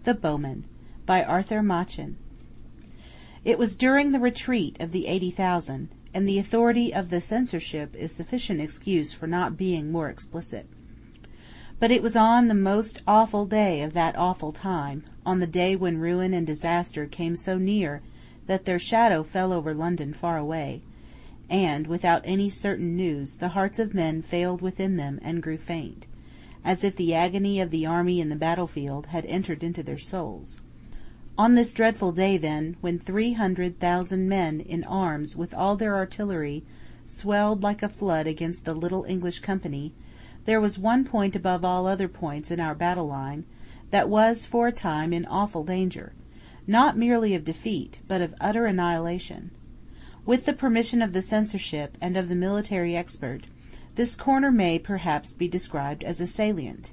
THE BOWMEN by Arthur Machen. It was during the retreat of the 80,000, and the authority of the censorship is sufficient excuse for not being more explicit. But it was on the most awful day of that awful time, on the day when ruin and disaster came so near that their shadow fell over London far away, and, without any certain news, the hearts of men failed within them and grew faint, as if the agony of the army in the battlefield had entered into their souls. On this dreadful day, then, when 300,000 men in arms with all their artillery swelled like a flood against the little English company, there was one point above all other points in our battle line that was for a time in awful danger, not merely of defeat, but of utter annihilation. With the permission of the censorship and of the military expert, this corner may perhaps be described as a salient,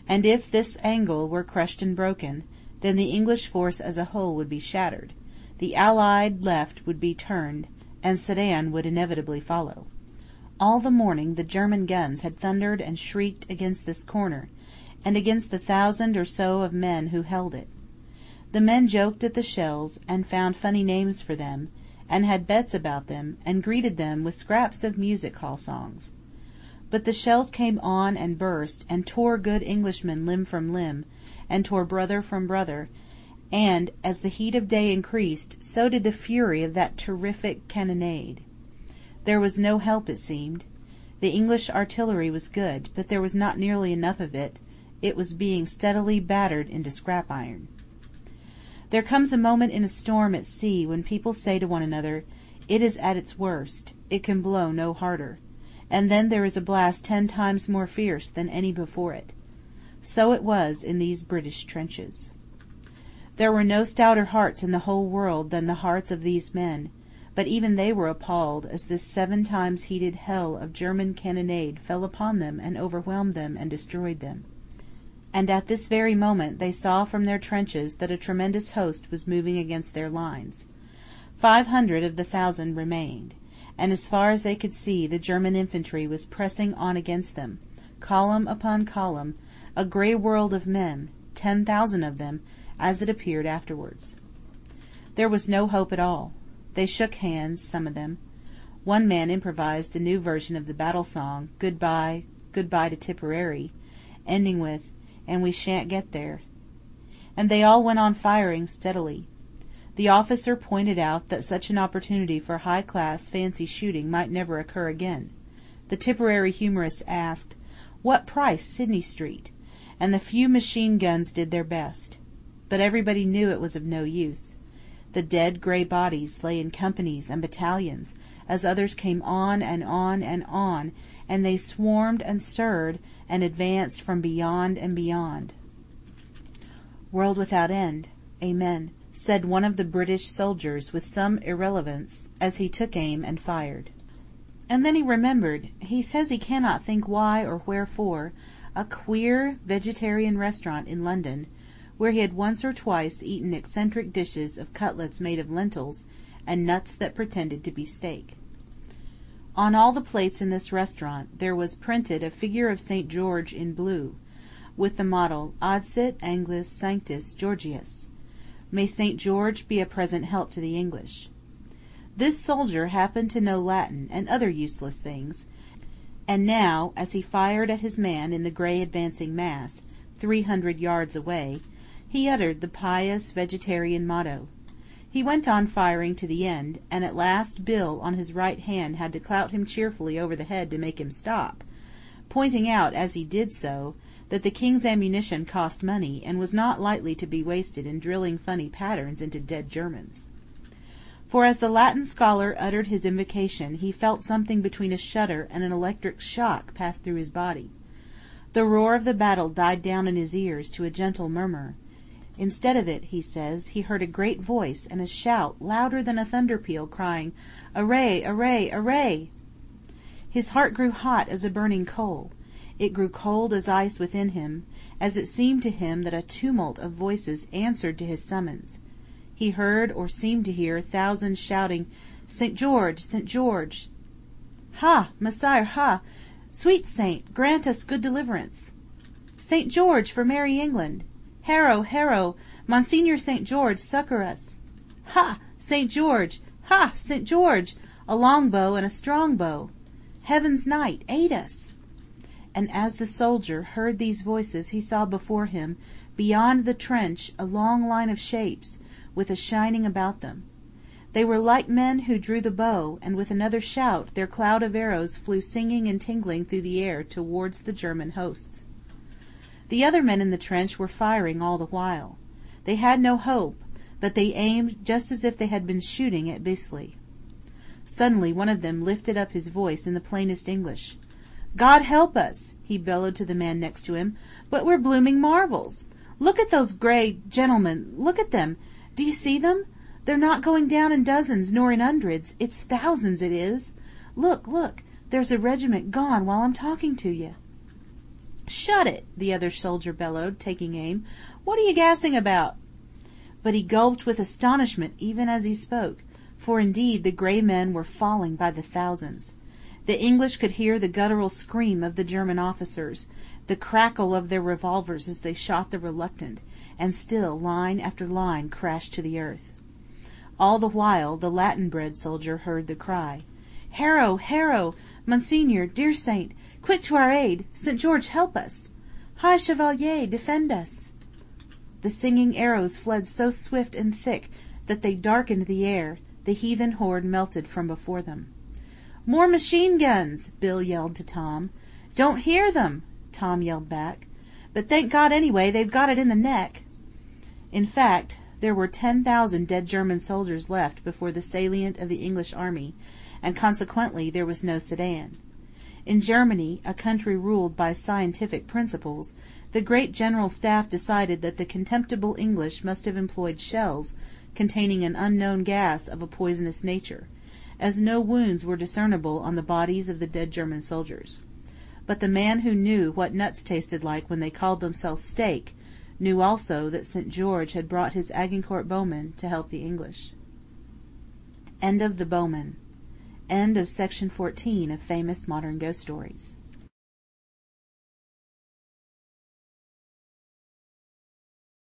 and if this angle were crushed and broken, then the English force as a whole would be shattered, the Allied left would be turned, and Sedan would inevitably follow. All the morning the German guns had thundered and shrieked against this corner, and against the 1,000 or so of men who held it. The men joked at the shells, and found funny names for them, and had bets about them, and greeted them with scraps of music-hall songs. But the shells came on and burst, and tore good Englishmen limb from limb, and tore brother from brother, and, as the heat of day increased, so did the fury of that terrific cannonade. There was no help, it seemed. The English artillery was good, but there was not nearly enough of it. It was being steadily battered into scrap iron. There comes a moment in a storm at sea when people say to one another, "It is at its worst. It can blow no harder." And then there is a blast 10 times more fierce than any before it. So it was in these British trenches. There were no stouter hearts in the whole world than the hearts of these men, but even they were appalled as this 7 times heated hell of German cannonade fell upon them and overwhelmed them and destroyed them. And at this very moment they saw from their trenches that a tremendous host was moving against their lines. 500 of the 1,000 remained, and as far as they could see the German infantry was pressing on against them, column upon column, a grey world of men, 10,000 of them, as it appeared afterwards. There was no hope at all. They shook hands, some of them. One man improvised a new version of the battle song, "Goodbye, goodbye to Tipperary," ending with, "And we shan't get there." And they all went on firing steadily. The officer pointed out that such an opportunity for high-class fancy shooting might never occur again. The Tipperary humorists asked, "What price Sydney Street?" and the few machine guns did their best. But everybody knew it was of no use. The dead grey bodies lay in companies and battalions, as others came on and on and on, and they swarmed and stirred and advanced from beyond and beyond. "World without end. Amen," said one of the British soldiers with some irrelevance, as he took aim and fired. And then he remembered, he says he cannot think why or wherefore, a queer vegetarian restaurant in London, where he had once or twice eaten eccentric dishes of cutlets made of lentils, and nuts that pretended to be steak. On all the plates in this restaurant there was printed a figure of St. George in blue, with the motto, "Adsit Anglis Sanctus Georgius." May St. George be a present help to the English. This soldier happened to know Latin and other useless things, and now, as he fired at his man in the grey advancing mass, 300 yards away, he uttered the pious vegetarian motto. He went on firing to the end, and at last Bill on his right hand had to clout him cheerfully over the head to make him stop, pointing out as he did so that the King's ammunition cost money and was not lightly to be wasted in drilling funny patterns into dead Germans. For as the Latin scholar uttered his invocation he felt something between a shudder and an electric shock pass through his body. The roar of the battle died down in his ears to a gentle murmur. Instead of it, he says, he heard a great voice and a shout louder than a thunder peal, crying, "Array, array, array!" His heart grew hot as a burning coal. It grew cold as ice within him, as it seemed to him that a tumult of voices answered to his summons. He heard, or seemed to hear, thousands shouting, "St. George! St. George!" "Ha, Messire, ha! Sweet Saint, grant us good deliverance!" "St. George for merry England!" Harrow, Harrow! Monsignor St. George, succour us! Ha! St. George! Ha! St. George! A long bow and a strong bow! Heaven's Knight, aid us! And as the soldier heard these voices he saw before him, beyond the trench, a long line of shapes, with a shining about them. They were like men who drew the bow, and with another shout their cloud of arrows flew singing and tingling through the air towards the German hosts. The other men in the trench were firing all the while. They had no hope, but they aimed just as if they had been shooting at Bisley. Suddenly one of them lifted up his voice in the plainest English. "God help us!" he bellowed to the man next to him, "but we're blooming marvels! Look at those grey gentlemen, look at them! Do you see them? They're not going down in dozens nor in hundreds, it's thousands, it is! Look, look, there's a regiment gone while I'm talking to you!" "Shut it!" the other soldier bellowed, taking aim. "What are you gassing about?" But he gulped with astonishment even as he spoke, for indeed the grey men were falling by the thousands. The English could hear the guttural scream of the German officers, the crackle of their revolvers as they shot the reluctant, and still line after line crashed to the earth. All the while the Latin-bred soldier heard the cry, "Harrow, Harrow! Monsignor, dear saint, quick to our aid! St. George, help us! High Chevalier, defend us!" The singing arrows fled so swift and thick that they darkened the air, the heathen horde melted from before them. "More machine guns!" Bill yelled to Tom. "Don't hear them!" Tom yelled back. "But thank God anyway, they've got it in the neck!" In fact, there were 10,000 dead German soldiers left before the salient of the English army, and consequently there was no Sedan. In Germany, a country ruled by scientific principles, the great General Staff decided that the contemptible English must have employed shells containing an unknown gas of a poisonous nature, as no wounds were discernible on the bodies of the dead German soldiers. But the man who knew what nuts tasted like when they called themselves steak knew also that St. George had brought his Agincourt bowmen to help the English. End of the Bowmen. End of section 14 of Famous Modern Ghost Stories.